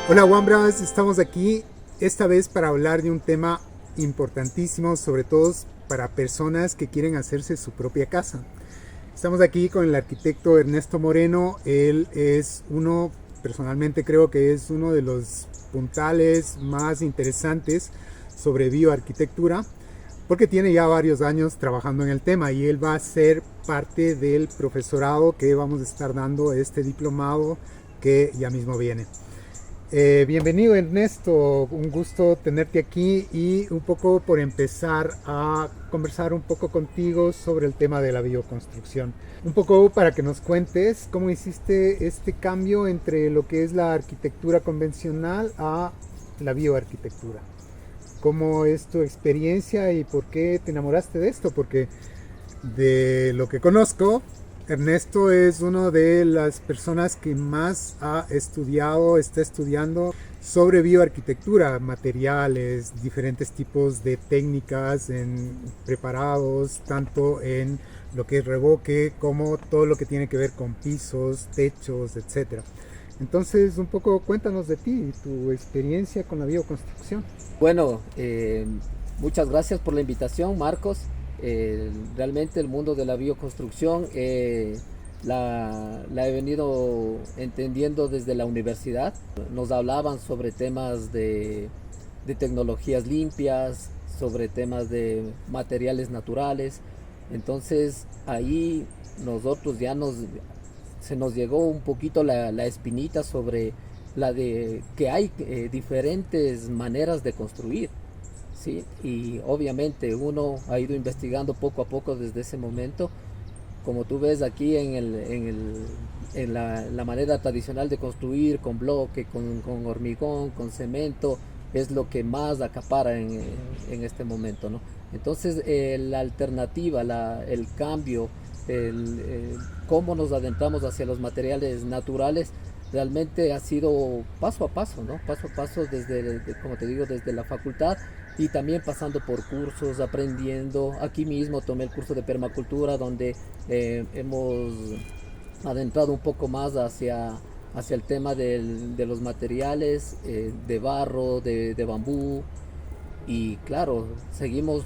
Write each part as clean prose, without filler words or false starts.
Hola Wambras, estamos aquí esta vez para hablar de un tema importantísimo, sobre todo para personas que quieren hacerse su propia casa. Estamos aquí con el arquitecto Ernesto Moreno. Él es personalmente creo que es uno de los puntales más interesantes sobre bioarquitectura, porque tiene ya varios años trabajando en el tema y él va a ser parte del profesorado que vamos a estar dando este diplomado que ya mismo viene. Bienvenido Ernesto, un gusto tenerte aquí y un poco por empezar a conversar un poco contigo sobre el tema de la bioconstrucción. Un poco para que nos cuentes cómo hiciste este cambio entre lo que es la arquitectura convencional a la bioarquitectura. ¿Cómo es tu experiencia y por qué te enamoraste de esto? Porque de lo que conozco, Ernesto es una de las personas que más ha estudiado, está estudiando sobre bioarquitectura, materiales, diferentes tipos de técnicas en preparados, tanto en lo que es revoque como todo lo que tiene que ver con pisos, techos, etcétera. Entonces, un poco cuéntanos de ti, tu experiencia con la bioconstrucción. Bueno, muchas gracias por la invitación, Marcos. Realmente el mundo de la bioconstrucción la he venido entendiendo desde la universidad. Nos hablaban sobre temas de tecnologías limpias, sobre temas de materiales naturales. Entonces ahí nosotros se nos llegó un poquito la espinita sobre la de que hay diferentes maneras de construir, ¿sí? Y obviamente uno ha ido investigando poco a poco desde ese momento. Como tú ves aquí en la manera tradicional de construir, con bloque, con hormigón, con cemento, es lo que más acapara en este momento, ¿no? Entonces la alternativa, el cambio, cómo nos adentramos hacia los materiales naturales, realmente ha sido paso a paso, ¿no? Paso a paso como te digo, desde la facultad y también pasando por cursos, aprendiendo. Aquí mismo tomé el curso de permacultura donde hemos adentrado un poco más hacia el tema de los materiales, de barro, de bambú. Y claro, seguimos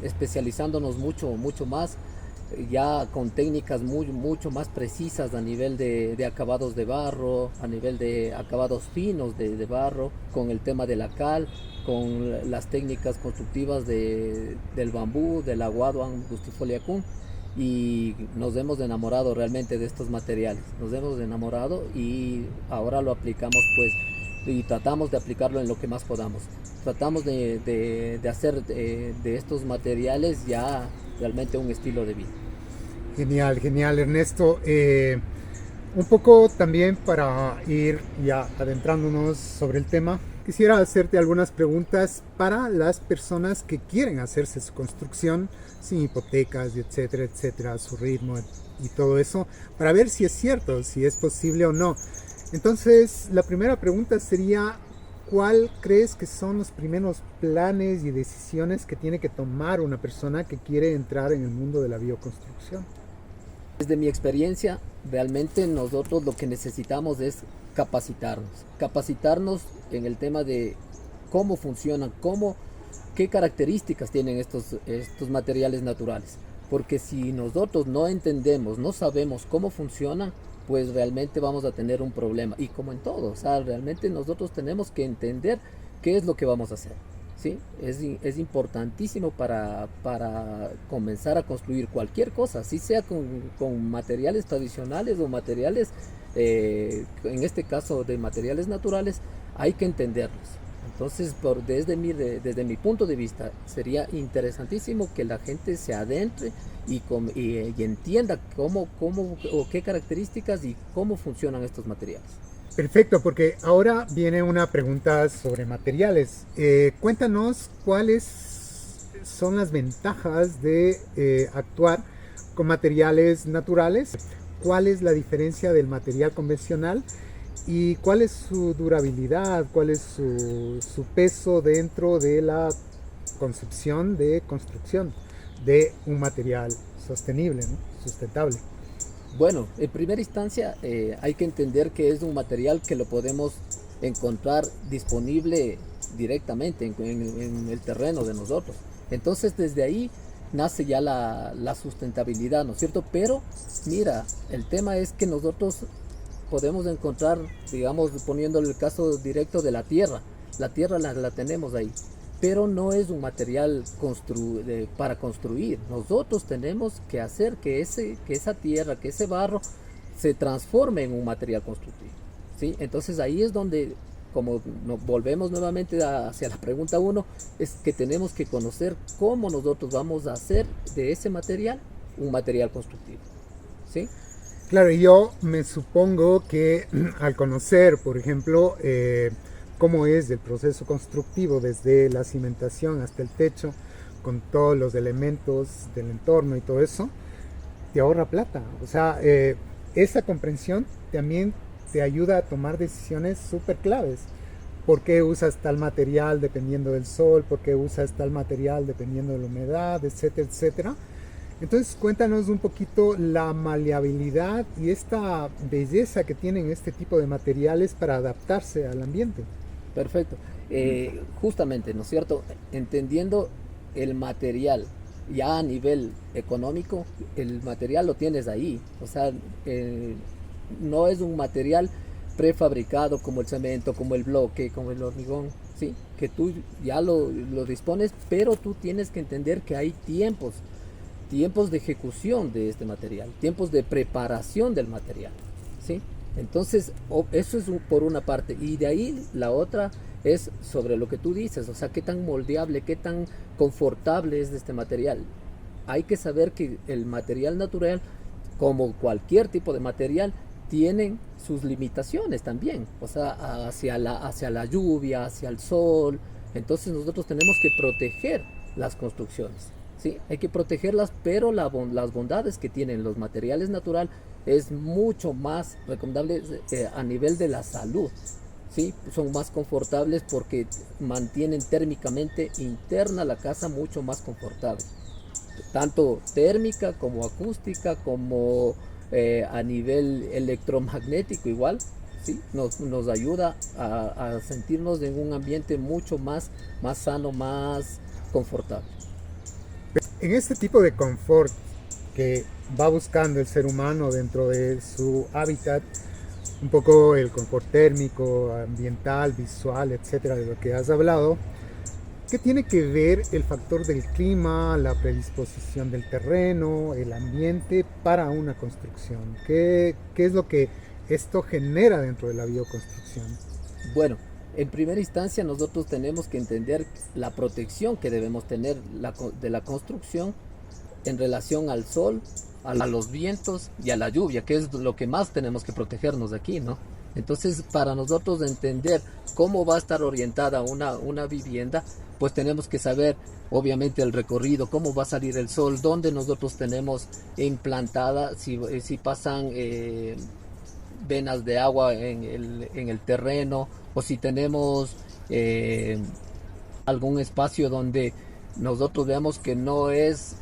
especializándonos mucho más, ya con técnicas mucho más precisas a nivel de acabados de barro, a nivel de acabados finos de barro, con el tema de la cal, con las técnicas constructivas del bambú, del aguaduan gustifoliacum. Y nos hemos enamorado realmente de estos materiales, nos hemos enamorado y ahora lo aplicamos pues y tratamos de aplicarlo en lo que más podamos. Tratamos de hacer de estos materiales ya realmente un estilo de vida. Genial, genial, Ernesto. Un poco también para ir ya adentrándonos sobre el tema, quisiera hacerte algunas preguntas para las personas que quieren hacerse su construcción sin hipotecas, etcétera, etcétera, a su ritmo y todo eso, para ver si es cierto, si es posible o no. Entonces, la primera pregunta sería, ¿cuál crees que son los primeros planes y decisiones que tiene que tomar una persona que quiere entrar en el mundo de la bioconstrucción? Desde mi experiencia, realmente nosotros lo que necesitamos es capacitarnos. Capacitarnos en el tema de cómo funcionan, qué características tienen estos materiales naturales. Porque si nosotros no entendemos, no sabemos cómo funcionan, pues realmente vamos a tener un problema. Y como en todo, o sea, realmente nosotros tenemos que entender qué es lo que vamos a hacer. ¿Sí? Es importantísimo para comenzar a construir cualquier cosa, si sea con materiales tradicionales o materiales, en este caso de materiales naturales, hay que entenderlos. Entonces, desde mi punto de vista, sería interesantísimo que la gente se adentre y entienda cómo o qué características y cómo funcionan estos materiales. Perfecto, porque ahora viene una pregunta sobre materiales. Cuéntanos cuáles son las ventajas de actuar con materiales naturales, cuál es la diferencia del material convencional y cuál es su durabilidad, cuál es su peso dentro de la concepción de construcción de un material sostenible, ¿no? Sustentable. Bueno, en primera instancia hay que entender que es un material que lo podemos encontrar disponible directamente en el terreno de nosotros. Entonces desde ahí nace ya la sustentabilidad, ¿no es cierto? Pero mira, el tema es que nosotros podemos encontrar, digamos, poniéndole el caso directo de la tierra. La tierra la tenemos ahí, pero no es un material para construir. Nosotros tenemos que hacer que esa tierra, que ese barro se transforme en un material constructivo, ¿sí? Entonces ahí es donde, como nos volvemos nuevamente hacia la pregunta uno, es que tenemos que conocer cómo nosotros vamos a hacer de ese material un material constructivo, ¿sí? Claro, yo me supongo que al conocer, por ejemplo, cómo es el proceso constructivo desde la cimentación hasta el techo, con todos los elementos del entorno y todo eso, te ahorra plata. O sea, esa comprensión también te ayuda a tomar decisiones súper claves. ¿Por qué usas tal material dependiendo del sol? ¿Por qué usas tal material dependiendo de la humedad? Etcétera, etcétera. Entonces cuéntanos un poquito la maleabilidad y esta belleza que tienen este tipo de materiales para adaptarse al ambiente. Perfecto. Justamente, ¿no es cierto? Entendiendo el material ya a nivel económico, el material lo tienes ahí. O sea, no es un material prefabricado como el cemento, como el bloque, como el hormigón, ¿sí? Que tú ya lo dispones, pero tú tienes que entender que hay tiempos de ejecución de este material, tiempos de preparación del material, ¿sí? Entonces, eso es por una parte, y de ahí la otra es sobre lo que tú dices, o sea, qué tan moldeable, qué tan confortable es este material. Hay que saber que el material natural, como cualquier tipo de material, tienen sus limitaciones también, o sea, hacia la lluvia, hacia el sol. Entonces nosotros tenemos que proteger las construcciones, ¿sí? Hay que protegerlas, pero las bondades que tienen los materiales naturales es mucho más recomendable a nivel de la salud, ¿sí? Son más confortables porque mantienen térmicamente interna la casa mucho más confortable, tanto térmica como acústica, como a nivel electromagnético igual, ¿sí? Nos ayuda a sentirnos en un ambiente mucho más sano, más confortable. En este tipo de confort que va buscando el ser humano dentro de su hábitat, un poco el confort térmico, ambiental, visual, etcétera, de lo que has hablado, ¿qué tiene que ver el factor del clima, la predisposición del terreno, el ambiente para una construcción? ¿Qué es lo que esto genera dentro de la bioconstrucción? Bueno, en primera instancia nosotros tenemos que entender la protección que debemos tener de la construcción en relación al sol, a los vientos y a la lluvia, que es lo que más tenemos que protegernos aquí, ¿no? Entonces, para nosotros entender cómo va a estar orientada una vivienda, pues tenemos que saber, obviamente, el recorrido, cómo va a salir el sol, dónde nosotros tenemos implantada, si pasan venas de agua en el terreno, o si tenemos algún espacio donde nosotros veamos que no es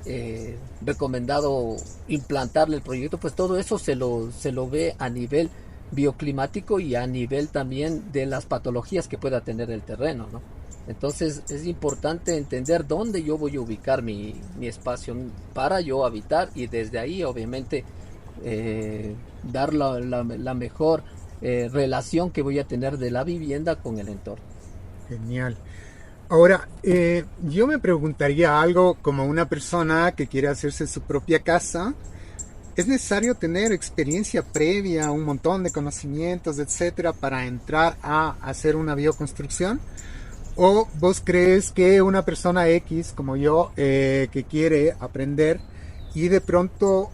recomendado implantarle el proyecto, pues todo eso se lo ve a nivel bioclimático y a nivel también de las patologías que pueda tener el terreno, ¿no? Entonces es importante entender dónde yo voy a ubicar mi espacio para yo habitar, y desde ahí obviamente dar la mejor relación que voy a tener de la vivienda con el entorno. Genial. Ahora, yo me preguntaría algo como una persona que quiere hacerse su propia casa. ¿Es necesario tener experiencia previa, un montón de conocimientos, etcétera, para entrar a hacer una bioconstrucción? ¿O vos crees que una persona X como yo que quiere aprender y de pronto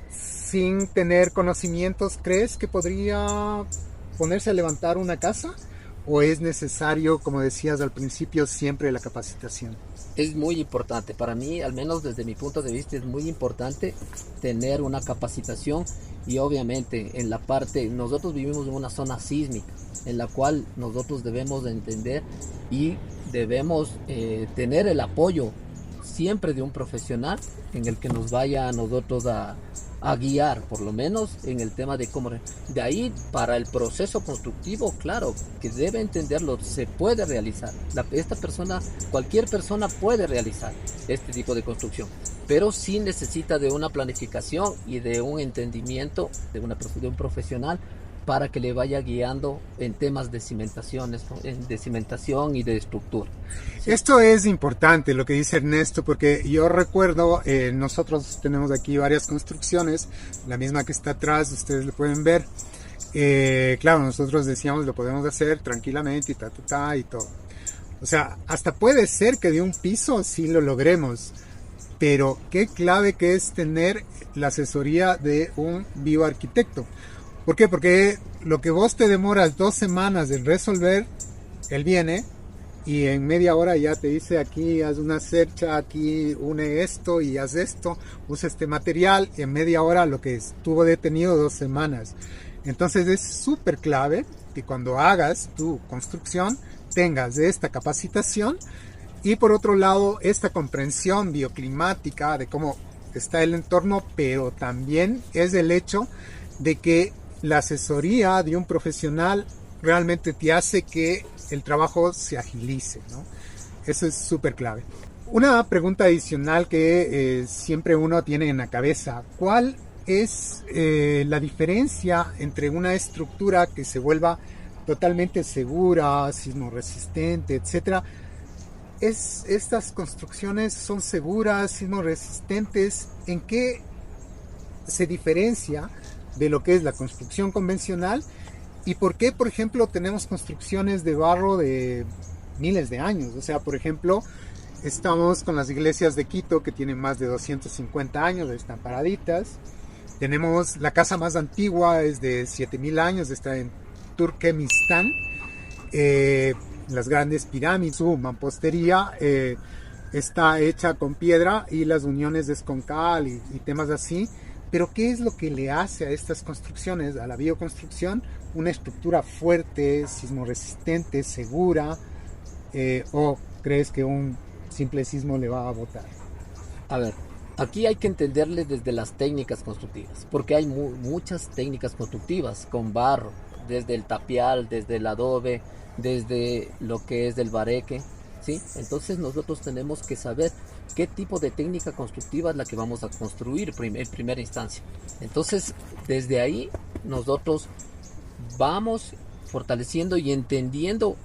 sin tener conocimientos, crees que podría ponerse a levantar una casa? ¿O es necesario, como decías al principio, siempre la capacitación? Es muy importante, para mí, al menos desde mi punto de vista, es muy importante tener una capacitación. Y obviamente en la parte, nosotros vivimos en una zona sísmica, en la cual nosotros debemos de entender y debemos tener el apoyo siempre de un profesional en el que nos vaya a nosotros a a guiar, por lo menos en el tema de cómo. De ahí, para el proceso constructivo, claro, que debe entenderlo, se puede realizar. Esta persona, cualquier persona puede realizar este tipo de construcción, pero sí necesita de una planificación y de un entendimiento de un profesional para que le vaya guiando en temas de cimentaciones, ¿no? De cimentación y de estructura. ¿Sí? Esto es importante lo que dice Ernesto, porque yo recuerdo, nosotros tenemos aquí varias construcciones, la misma que está atrás, ustedes lo pueden ver. Claro, nosotros decíamos lo podemos hacer tranquilamente y todo. O sea, hasta puede ser que de un piso sí lo logremos, pero qué clave que es tener la asesoría de un bioarquitecto. ¿Por qué? Porque lo que vos te demoras 2 semanas en resolver, él viene y en media hora ya te dice aquí haz una cercha, aquí une esto y haz esto, usa este material, y en media hora lo que estuvo detenido 2 semanas. Entonces es súper clave que cuando hagas tu construcción tengas esta capacitación y por otro lado esta comprensión bioclimática de cómo está el entorno, pero también es el hecho de que la asesoría de un profesional realmente te hace que el trabajo se agilice, ¿no? Eso es súper clave. Una pregunta adicional que siempre uno tiene en la cabeza: ¿cuál es la diferencia entre una estructura que se vuelva totalmente segura, sismo resistente, etcétera? ¿Estas construcciones son seguras, sismo resistentes? ¿En qué se diferencia de lo que es la construcción convencional? ¿Y por qué, por ejemplo, tenemos construcciones de barro de miles de años? O sea, por ejemplo, estamos con las iglesias de Quito que tienen más de 250 años, están paraditas. Tenemos la casa más antigua, es de 7000 años, está en Turkmenistán. Las grandes pirámides, su mampostería está hecha con piedra y las uniones de esconcal y temas así. Pero ¿qué es lo que le hace a estas construcciones, a la bioconstrucción, una estructura fuerte, sismo resistente, segura? ¿O crees que un simple sismo le va a botar? A ver, aquí hay que entenderle desde las técnicas constructivas, porque hay muchas técnicas constructivas con barro, desde el tapial, desde el adobe, desde lo que es el bareque, ¿sí? Entonces nosotros tenemos que saber qué tipo de técnica constructiva es la que vamos a construir en primera instancia. Entonces, desde ahí nosotros vamos fortaleciendo y entendiendo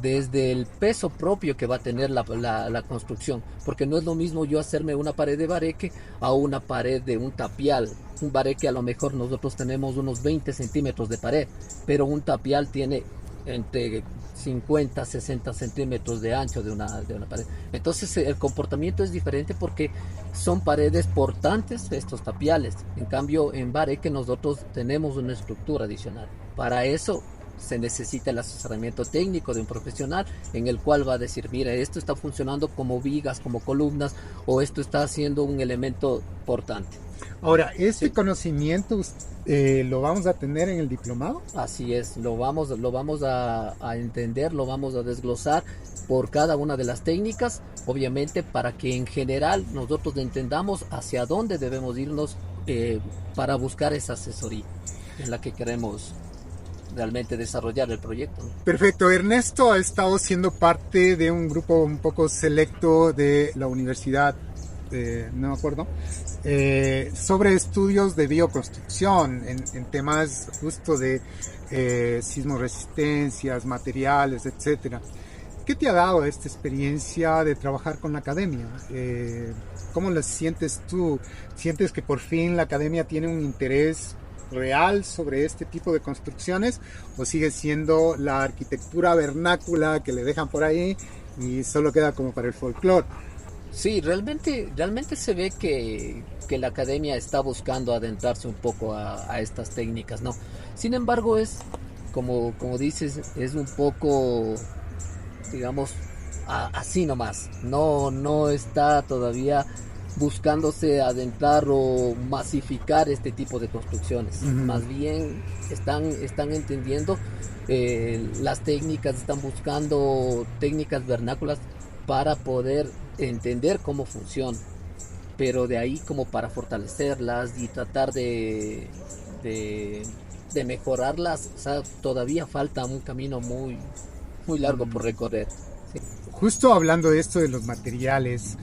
desde el peso propio que va a tener la construcción, porque no es lo mismo yo hacerme una pared de bareque a una pared de un tapial. Un bareque a lo mejor nosotros tenemos unos 20 centímetros de pared, pero un tapial tiene entre 50, 60 centímetros de ancho de una pared. Entonces el comportamiento es diferente porque son paredes portantes estos tapiales. En cambio, en bareque nosotros tenemos una estructura adicional. Para eso se necesita el asesoramiento técnico de un profesional en el cual va a decir, mira, esto está funcionando como vigas, como columnas, o esto está haciendo un elemento portante. Ahora, ¿este conocimiento lo vamos a tener en el diplomado? Así es, lo vamos a entender, lo vamos a desglosar por cada una de las técnicas, obviamente para que en general nosotros entendamos hacia dónde debemos irnos para buscar esa asesoría en la que queremos realmente desarrollar el proyecto, ¿no? Perfecto. Ernesto ha estado siendo parte de un grupo un poco selecto de la universidad, no me acuerdo, sobre estudios de bioconstrucción en temas justo de sismoresistencias, materiales, etcétera. ¿Qué te ha dado esta experiencia de trabajar con la academia? ¿Cómo la sientes tú? ¿Sientes que por fin la academia tiene un interés real sobre este tipo de construcciones, o sigue siendo la arquitectura vernácula que le dejan por ahí y solo queda como para el folclore? Sí, realmente se ve que la academia está buscando adentrarse un poco a estas técnicas, ¿no? Sin embargo, es, como dices, es un poco, digamos, así nomás. No está todavía buscándose adentrar o masificar este tipo de construcciones. Más bien están entendiendo las técnicas, están buscando técnicas vernáculas para poder entender cómo funciona. pero de ahí como para fortalecerlas y tratar de, de mejorarlas, o sea, todavía falta un camino muy largo por recorrer. ¿Sí? Justo hablando de esto de los materiales,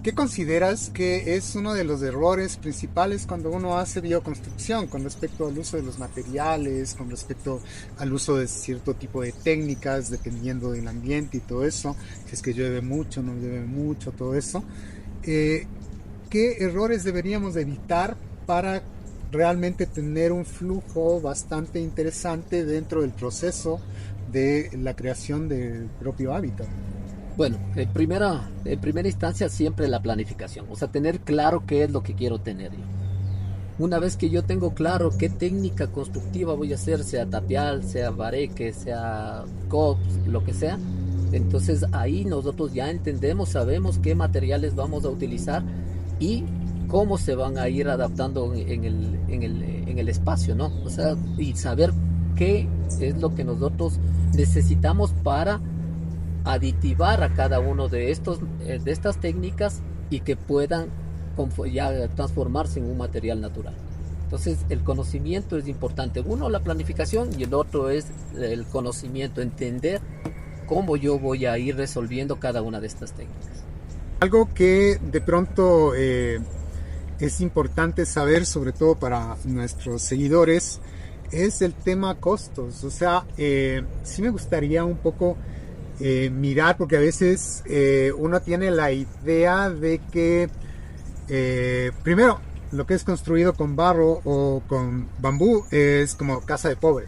¿qué consideras que es uno de los errores principales cuando uno hace bioconstrucción con respecto al uso de los materiales, con respecto al uso de cierto tipo de técnicas, dependiendo del ambiente y todo eso? Si es que llueve mucho, no llueve mucho, todo eso. ¿Qué errores deberíamos evitar para realmente tener un flujo bastante interesante dentro del proceso de la creación del propio hábitat? Bueno, en primera instancia siempre la planificación, o sea, tener claro qué es lo que quiero tener yo. Una vez que yo tengo claro qué técnica constructiva voy a hacer, sea tapial, sea bareque, sea COPS, lo que sea, entonces ahí nosotros ya entendemos, sabemos qué materiales vamos a utilizar y cómo se van a ir adaptando en el espacio, ¿no? O sea, y saber qué es lo que nosotros necesitamos para aditivar a cada uno de estas técnicas y que puedan ya transformarse en un material natural. Entonces el conocimiento es importante. Uno, la planificación, y el otro es el conocimiento, entender cómo yo voy a ir resolviendo cada una de estas técnicas. Algo que de pronto es importante saber, sobre todo para nuestros seguidores, es el tema costos. O sea, sí me gustaría un poco mirar, porque a veces uno tiene la idea de que primero, lo que es construido con barro o con bambú es como casa de pobre.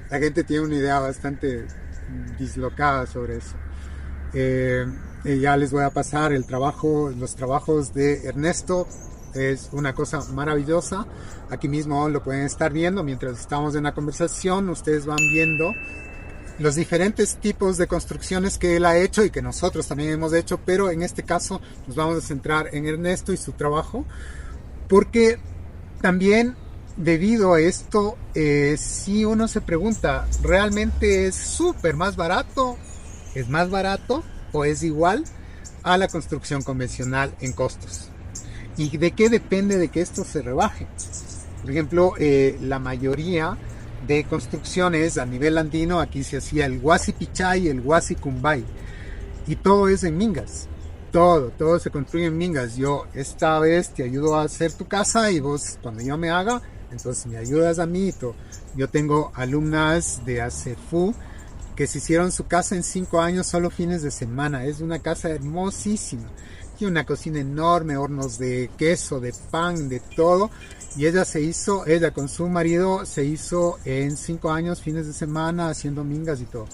La gente tiene una idea bastante dislocada sobre eso. Ya les voy a pasar los trabajos de Ernesto. Es una cosa maravillosa. Aquí mismo lo pueden estar viendo mientras estamos en la conversación. Ustedes van viendo los diferentes tipos de construcciones que él ha hecho y que nosotros también hemos hecho, pero en este caso nos vamos a centrar en Ernesto y su trabajo, porque también debido a esto, si uno se pregunta, ¿realmente es súper más barato? ¿Es más barato o es igual a la construcción convencional en costos? ¿Y de qué depende de que esto se rebaje? Por ejemplo, la mayoría de construcciones a nivel andino, aquí se hacía el Huasi Pichay y el Huasi Cumbay, y todo es en mingas, todo se construye en mingas. Yo esta vez te ayudo a hacer tu casa y vos cuando yo me haga, entonces me ayudas a mí. Yo tengo alumnas de ACEFU que se hicieron su casa en 5 años solo fines de semana. Es una casa hermosísima, tiene una cocina enorme, hornos de queso, de pan, de todo. Y ella con su marido se hizo en 5 años, fines de semana, haciendo mingas y todo.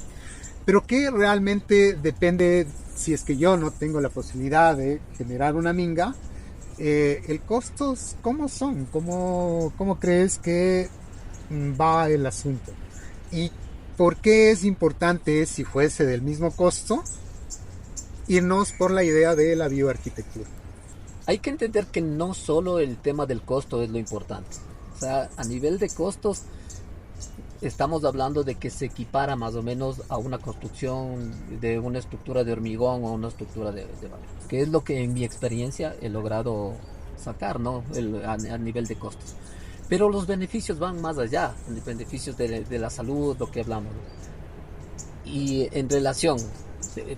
Pero que realmente depende, si es que yo no tengo la posibilidad de generar una minga, el costos, ¿cómo son? ¿Cómo crees que va el asunto? ¿Y por qué es importante, si fuese del mismo costo, irnos por la idea de la bioarquitectura? Hay que entender que no solo el tema del costo es lo importante. O sea, a nivel de costos, estamos hablando de que se equipara más o menos a una construcción de una estructura de hormigón o una estructura de barro, que es lo que en mi experiencia he logrado sacar, ¿no? A nivel de costos. Pero los beneficios van más allá, los beneficios de la salud, lo que hablamos. Y en relación,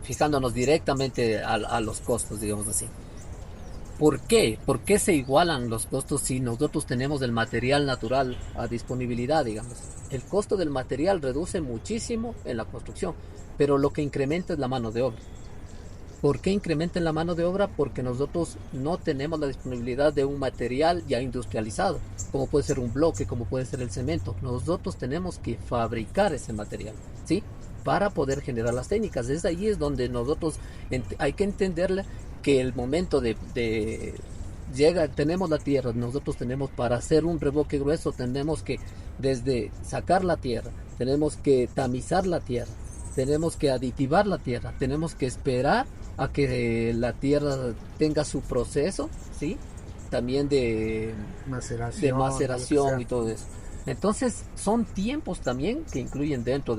fijándonos directamente a los costos, digamos así. ¿Por qué? ¿Por qué se igualan los costos si nosotros tenemos el material natural a disponibilidad, digamos? El costo del material reduce muchísimo en la construcción, pero lo que incrementa es la mano de obra. ¿Por qué incrementa en la mano de obra? Porque nosotros no tenemos la disponibilidad de un material ya industrializado, como puede ser un bloque, como puede ser el cemento. Nosotros tenemos que fabricar ese material, ¿sí? Para poder generar las técnicas. Ahí es donde nosotros hay que entenderle que el momento tenemos la tierra, nosotros tenemos para hacer un revoque grueso, tenemos que desde sacar la tierra, tenemos que tamizar la tierra, tenemos que aditivar la tierra, tenemos que esperar a que la tierra tenga su proceso, ¿sí? También de maceración y todo eso. Entonces son tiempos también que incluyen dentro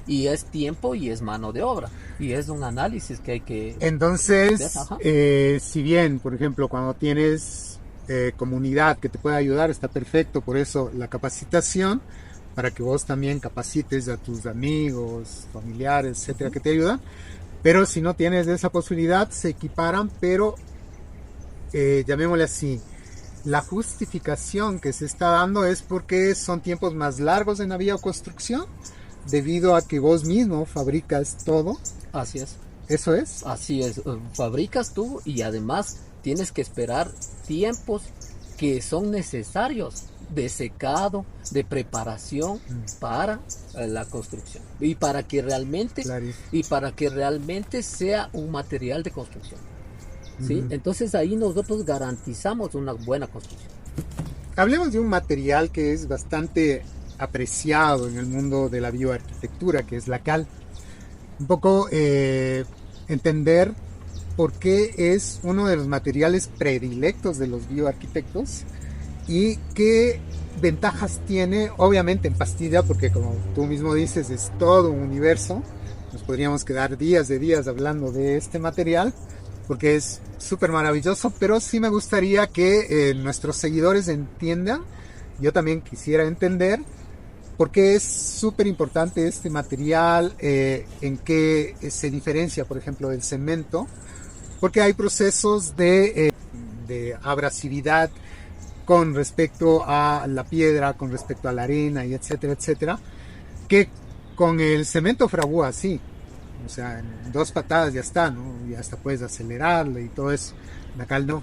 y es tiempo y es mano de obra y es un análisis que hay que hacer. Entonces, Ajá. si bien, por ejemplo, cuando tienes comunidad que te puede ayudar, está perfecto, por eso la capacitación, para que vos también capacites a tus amigos, familiares, etcétera, que te ayudan. Pero si no tienes esa posibilidad, se equiparan, pero llamémosle así, la justificación que se está dando es porque son tiempos más largos en la bioconstrucción, debido a que vos mismo fabricas todo. Así es. ¿Eso es? Así es, fabricas tú y además tienes que esperar tiempos que son necesarios de secado, de preparación para la construcción Claro. y para que realmente sea un material de construcción. ¿Sí? Entonces ahí nosotros garantizamos una buena construcción. Hablemos de un material que es bastante apreciado en el mundo de la bioarquitectura, que es la cal. Un poco entender por qué es uno de los materiales predilectos de los bioarquitectos y qué ventajas tiene, obviamente en pastilla, porque como tú mismo dices, es todo un universo. Nos podríamos quedar días de días hablando de este material, porque es súper maravilloso, pero sí me gustaría que nuestros seguidores entiendan, yo también quisiera entender, por qué es súper importante este material, en qué se diferencia, por ejemplo, del cemento, porque hay procesos de abrasividad con respecto a la piedra, con respecto a la arena, y etcétera, etcétera, que con el cemento fragua sí. O sea, en 2 patadas ya está, ¿no? Y hasta puedes acelerarle y todo eso. La cal no.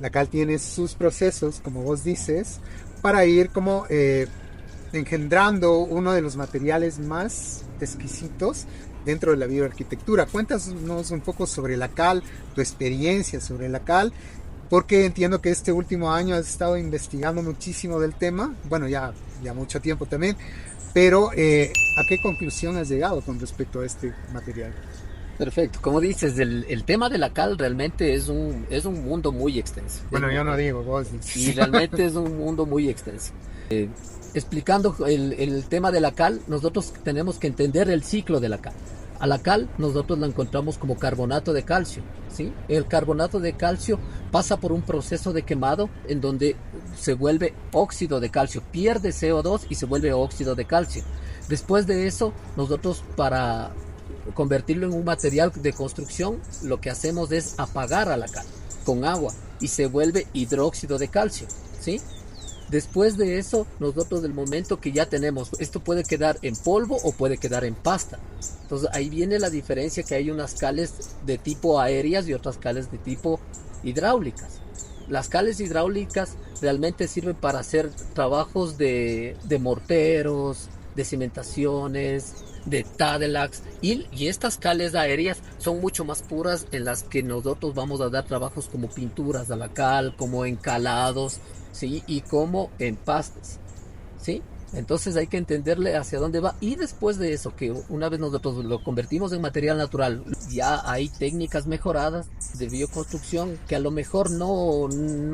La cal tiene sus procesos, como vos dices, para ir como engendrando uno de los materiales más exquisitos dentro de la bioarquitectura. Cuéntanos un poco sobre la cal, tu experiencia sobre la cal, porque entiendo que este último año has estado investigando muchísimo del tema, bueno, ya mucho tiempo también, pero ¿a qué conclusión has llegado con respecto a este material? Perfecto, como dices, el tema de la cal realmente es un mundo muy extenso. Bueno, yo no digo, vos. Y realmente es un mundo muy extenso. Explicando el tema de la cal, nosotros tenemos que entender el ciclo de la cal. A la cal nosotros la encontramos como carbonato de calcio, ¿sí? El carbonato de calcio pasa por un proceso de quemado en donde se vuelve óxido de calcio, pierde CO2 y se vuelve óxido de calcio. Después de eso, nosotros para convertirlo en un material de construcción, lo que hacemos es apagar a la cal con agua y se vuelve hidróxido de calcio, ¿sí? Después de eso, nosotros del momento que ya tenemos, esto puede quedar en polvo o puede quedar en pasta. Entonces ahí viene la diferencia, que hay unas cales de tipo aéreas y otras cales de tipo hidráulicas. Las cales hidráulicas realmente sirven para hacer trabajos de morteros, de cimentaciones, de Tadelacs, y estas cales aéreas son mucho más puras, en las que nosotros vamos a dar trabajos como pinturas a la cal, como encalados, ¿sí? Y como empastes, ¿sí? Entonces hay que entenderle hacia dónde va, y después de eso, que una vez nosotros lo convertimos en material natural, ya hay técnicas mejoradas de bioconstrucción que a lo mejor no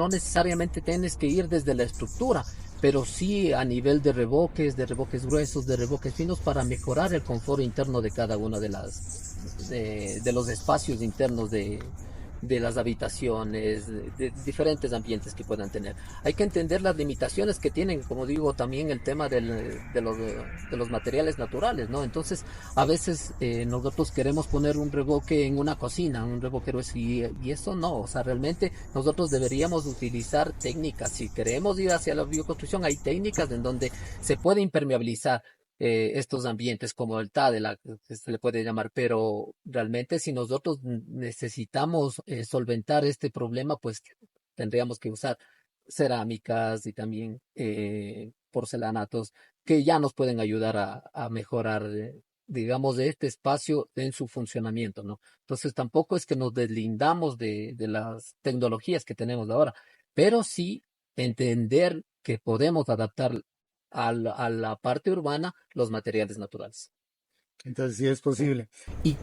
necesariamente tienes que ir desde la estructura, pero sí a nivel de revoques gruesos, de revoques finos, para mejorar el confort interno de cada una de los espacios internos de las habitaciones, de diferentes ambientes que puedan tener. Hay que entender las limitaciones que tienen, como digo, también el tema de los materiales naturales, ¿no? Entonces, a veces nosotros queremos poner un revoque en una cocina, un revoque grueso, y eso no, o sea, realmente nosotros deberíamos utilizar técnicas. Si queremos ir hacia la bioconstrucción, hay técnicas en donde se puede impermeabilizar estos ambientes, como el TADELA, que se le puede llamar, pero realmente si nosotros necesitamos solventar este problema, pues tendríamos que usar cerámicas y también porcelanatos, que ya nos pueden ayudar a mejorar, digamos, de este espacio en su funcionamiento, ¿no? Entonces tampoco es que nos deslindamos de las tecnologías que tenemos ahora, pero sí entender que podemos adaptar a la parte urbana los materiales naturales. Entonces sí es posible. Y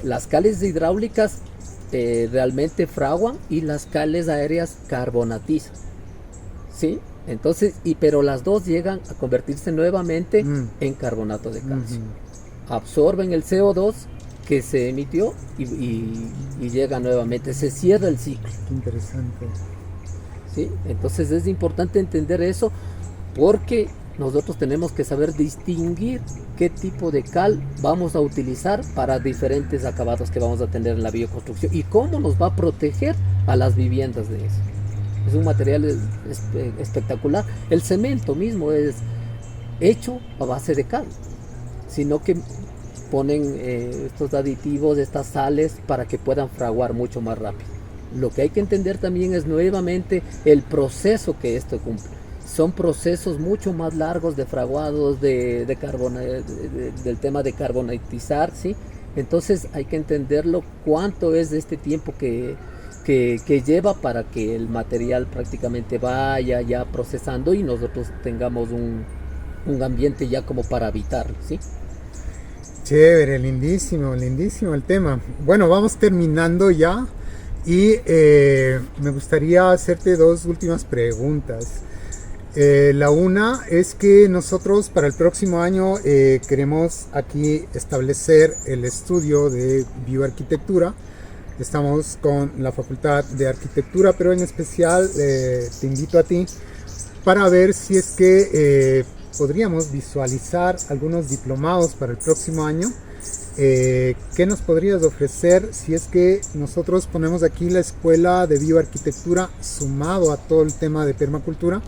las cales hidráulicas realmente fraguan, y las cales aéreas carbonatizan, ¿sí? Entonces, pero las dos llegan a convertirse nuevamente en carbonato de calcio. Absorben el CO2 que se emitió y llega nuevamente, se cierra el ciclo. Qué interesante. ¿Sí? Entonces es importante entender eso porque nosotros tenemos que saber distinguir qué tipo de cal vamos a utilizar para diferentes acabados que vamos a tener en la bioconstrucción y cómo nos va a proteger a las viviendas de eso. Es un material espectacular. El cemento mismo es hecho a base de cal, sino que ponen estos aditivos, estas sales para que puedan fraguar mucho más rápido. Lo que hay que entender también es nuevamente el proceso que esto cumple. Son procesos mucho más largos de fraguados, del tema de carbonatizar, ¿sí? Entonces hay que entenderlo cuánto es este tiempo que lleva para que el material prácticamente vaya ya procesando y nosotros tengamos un ambiente ya como para habitar, ¿sí? Chévere, lindísimo, lindísimo el tema. Bueno, vamos terminando ya y me gustaría hacerte dos últimas preguntas. La una es que nosotros para el próximo año queremos aquí establecer el estudio de bioarquitectura. Estamos con la Facultad de Arquitectura, pero en especial te invito a ti para ver si es que podríamos visualizar algunos diplomados para el próximo año. ¿Qué nos podrías ofrecer si es que nosotros ponemos aquí la Escuela de Bioarquitectura sumado a todo el tema de permacultura?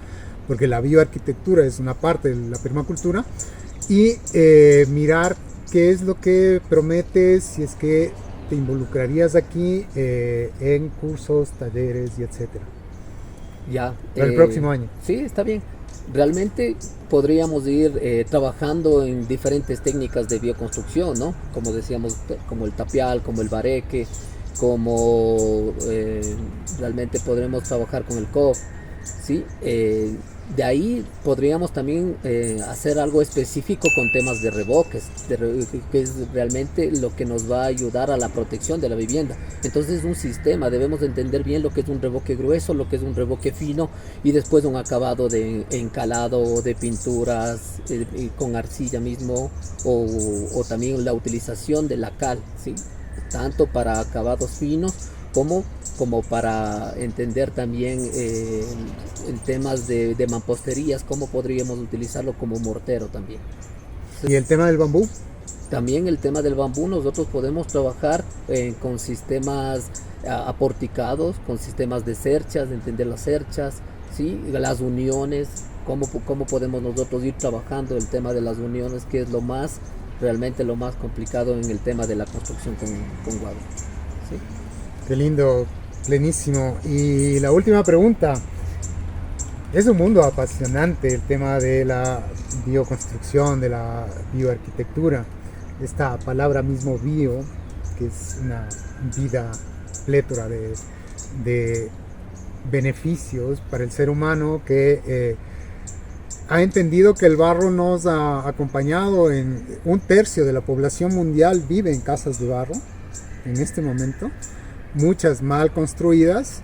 Porque la bioarquitectura es una parte de la permacultura, y mirar qué es lo que prometes, si es que te involucrarías aquí en cursos, talleres y etcétera. Ya. Para el próximo año. Sí, está bien. Realmente podríamos ir trabajando en diferentes técnicas de bioconstrucción, ¿no? Como decíamos, como el tapial, como el bareque, como realmente podremos trabajar con el COF, ¿sí? De ahí podríamos también hacer algo específico con temas de revoques, que es realmente lo que nos va a ayudar a la protección de la vivienda. Entonces es un sistema, debemos entender bien lo que es un revoque grueso, lo que es un revoque fino y después un acabado de encalado, de pinturas con arcilla mismo o también la utilización de la cal, ¿sí? Tanto para acabados finos como para entender también en temas de mamposterías, cómo podríamos utilizarlo como mortero también. ¿Y el tema del bambú? También el tema del bambú, nosotros podemos trabajar con sistemas aporticados, con sistemas de cerchas, de entender las cerchas, ¿sí? Las uniones, cómo podemos nosotros ir trabajando el tema de las uniones, que es realmente lo más complicado en el tema de la construcción con guado, ¿sí? Qué lindo, plenísimo. Y la última pregunta. Es un mundo apasionante el tema de la bioconstrucción, de la bioarquitectura. Esta palabra mismo bio, que es una vida plétora de beneficios para el ser humano, que ha entendido que el barro nos ha acompañado en 1/3 de la población mundial vive en casas de barro en este momento. Muchas mal construidas,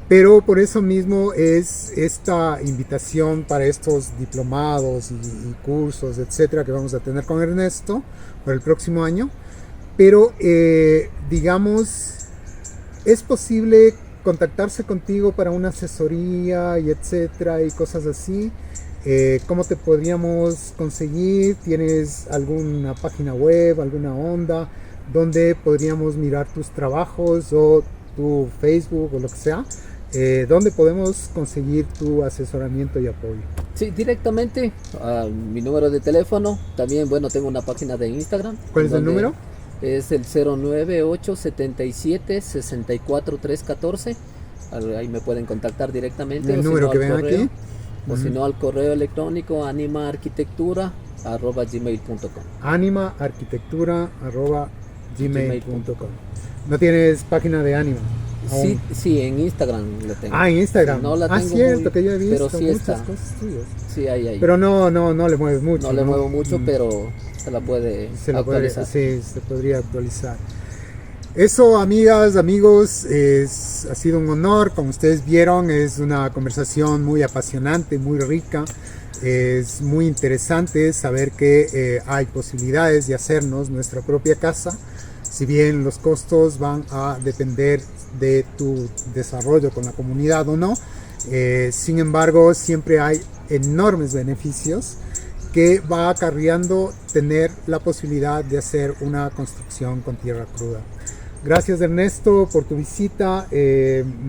pero por eso mismo es esta invitación para estos diplomados y cursos, etcétera, que vamos a tener con Ernesto para el próximo año. Pero digamos, es posible contactarse contigo para una asesoría y etcétera y cosas así. ¿Cómo te podríamos conseguir? ¿Tienes alguna página web, alguna onda donde podríamos mirar tus trabajos o tu Facebook o lo que sea? ¿Dónde podemos conseguir tu asesoramiento y apoyo? Sí, directamente a mi número de teléfono. También, bueno, tengo una página de Instagram. ¿Cuál es el número? Es el 0987764 314. Ahí me pueden contactar directamente. El número que ven aquí. O si no, al correo electrónico animaarquitectura@gmail.com. animaarquitectura@gmail.com. ¿No tienes página de Anima? Sí, en Instagram lo tengo. Ah, en Instagram. No la tengo cierto, que yo he visto pero sí muchas está. cosas tuyas. Sí, ahí. Pero no le mueves mucho. No le muevo mucho, pero se la puede actualizar. Sí, se podría actualizar. Eso, amigas, amigos, ha sido un honor. Como ustedes vieron, es una conversación muy apasionante, muy rica. Es muy interesante saber que hay posibilidades de hacernos nuestra propia casa, si bien los costos van a depender de tu desarrollo con la comunidad o no. Sin embargo, siempre hay enormes beneficios que va acarreando tener la posibilidad de hacer una construcción con tierra cruda. Gracias, Ernesto, por tu visita.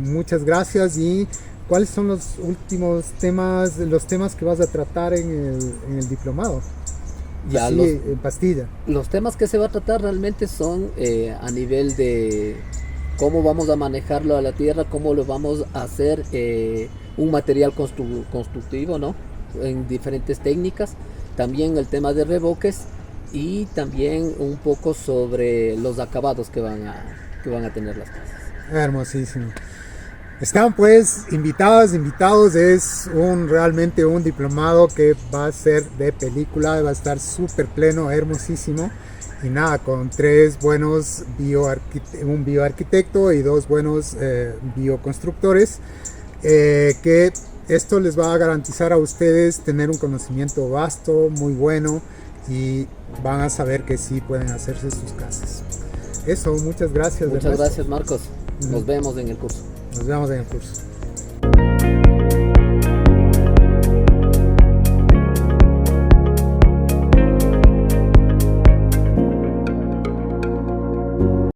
Muchas gracias. ¿Y cuáles son los últimos temas, los temas que vas a tratar en el diplomado? Ya, así, en pastilla. Los temas que se va a tratar realmente son a nivel de cómo vamos a manejarlo a la tierra, cómo lo vamos a hacer un material constructivo, ¿no? En diferentes técnicas. También el tema de revoques y también un poco sobre los acabados que van a tener las casas. Hermosísimo. Están pues invitados, es realmente un diplomado que va a ser de película, va a estar súper pleno, hermosísimo. Y nada, con un bioarquitecto y 2 buenos bioconstructores, que esto les va a garantizar a ustedes tener un conocimiento vasto, muy bueno, y van a saber que sí pueden hacerse sus casas. Eso, muchas gracias. Muchas gracias, Marcos. Nos vemos en el curso. Nos vemos en el curso.